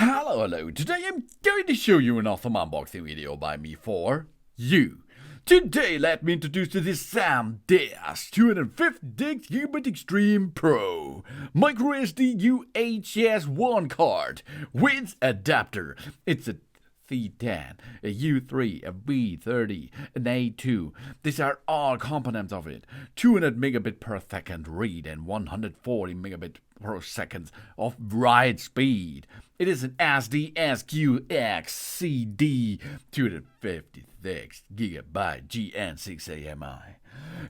Hello, today I'm going to show you an awesome unboxing video by me for you. Today let me introduce you to this SanDisk 256GB Extreme Pro microSD UHS-I card with adapter. It's a C10, a U3, a V30, an A2. These are all components of it. 200 megabit per second read and 140 megabit per second of write speed. It is an SanDisk QuickFlow 256 gigabyte GN6AMI.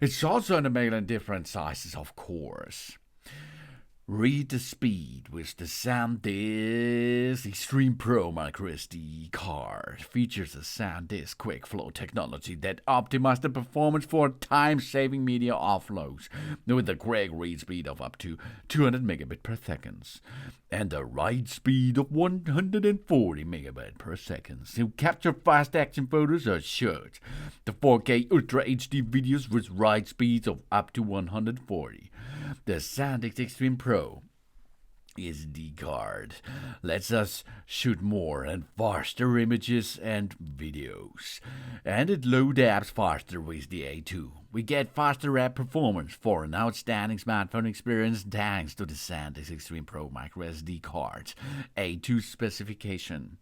It's also available in different sizes, of course. Read the speed with the SanDisk Extreme Pro microSD card. Features a SanDisk QuickFlow technology that optimizes the performance for time-saving media offloads with a great read speed of up to 200 megabit per second and a write speed of 140 megabit per second to capture fast action photos or shots. The 4K Ultra HD videos with write speeds of up to 140. The SanDisk Extreme Pro SD card lets us shoot more and faster images and videos, and it loads apps faster with the A2. We get faster app performance for an outstanding smartphone experience thanks to the SanDisk Extreme Pro microSD card A2 specification.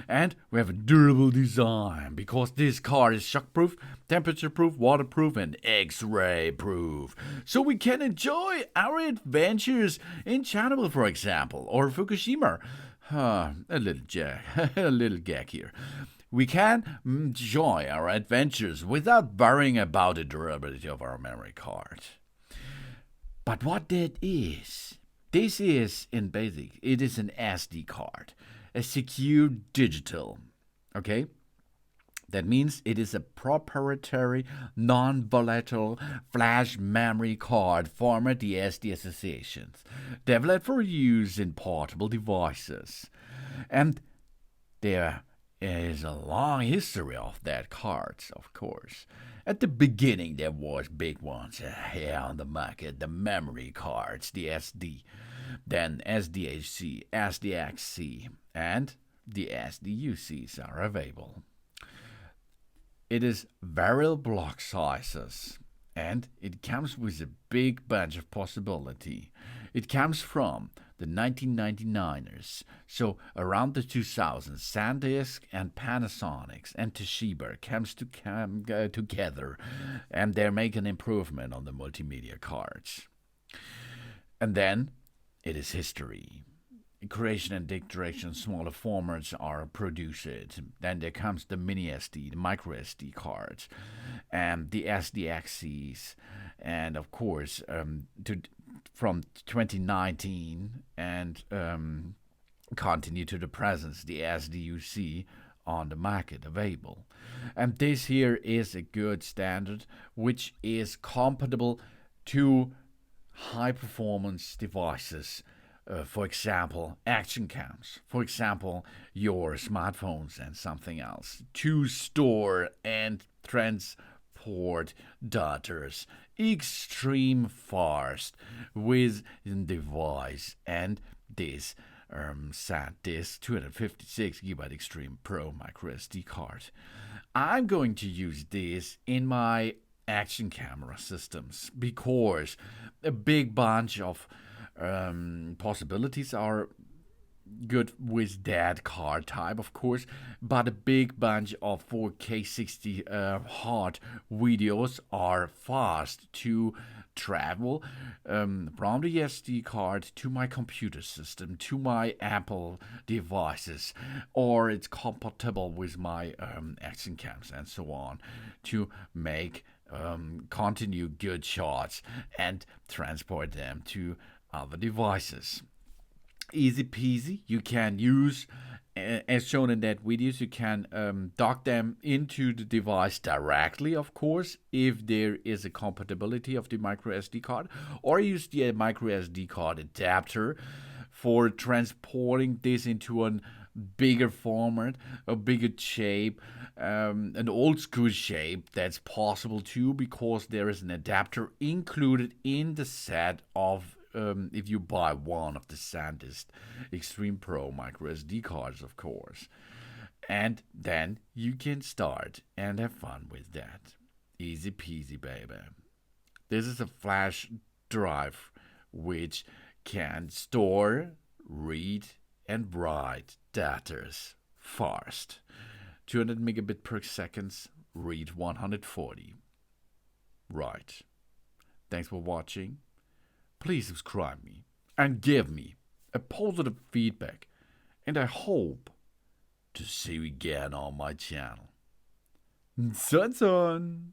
And we have a durable design because this card is shockproof, temperature-proof, waterproof, and X-ray proof. So we can enjoy our adventures in Chernobyl, for example, or Fukushima. A little gag here. We can enjoy our adventures without worrying about the durability of our memory card. But what that is, this is in basic, it is an SD card, a secure digital, okay? That means it is a proprietary, non-volatile flash memory card format, the SD associations, developed for use in portable devices. And there is a long history of that cards, of course. At the beginning, there was big ones here on the market, the memory cards, the SD, then SDHC, SDXC, and the SDUCs are available. It is variable block sizes, and it comes with a big bunch of possibility. It comes from the 1999ers, so around the 2000s, SanDisk and Panasonic and Toshiba comes to together, and they make an improvement on the multimedia cards. And then it is history. Creation and dictation, smaller formats are produced. Then there comes the mini SD, the micro SD cards, and the SDXCs, and of course, from 2019 and continue to the present, the SDUC on the market available. And this here is a good standard which is compatible to high performance devices. For example, action cams, for example, your smartphones and something else, to store and transport data extreme fast with the device, and this SanDisk 256GB Extreme Pro microSD card. I'm going to use this in my action camera systems because a big bunch of possibilities are good with that card type, of course, but a big bunch of 4K 60 hard videos are fast to travel from the SD card to my computer system, to my Apple devices, or it's compatible with my action cams and so on to make continue good shots and transport them to other devices. Easy peasy. You can use, as shown in that videos, you can dock them into the device directly, of course, if there is a compatibility of the micro SD card, or use the micro SD card adapter for transporting this into a bigger format, a bigger shape, an old school shape. That's possible too because there is an adapter included in the set of if you buy one of the SanDisk Extreme Pro microSD cards, of course. And then you can start and have fun with that. Easy peasy, baby. This is a flash drive which can store, read, and write data fast. 200 megabit per second, read 140. Right. Thanks for watching. Please subscribe me and give me a positive feedback. And I hope to see you again on my channel. Son.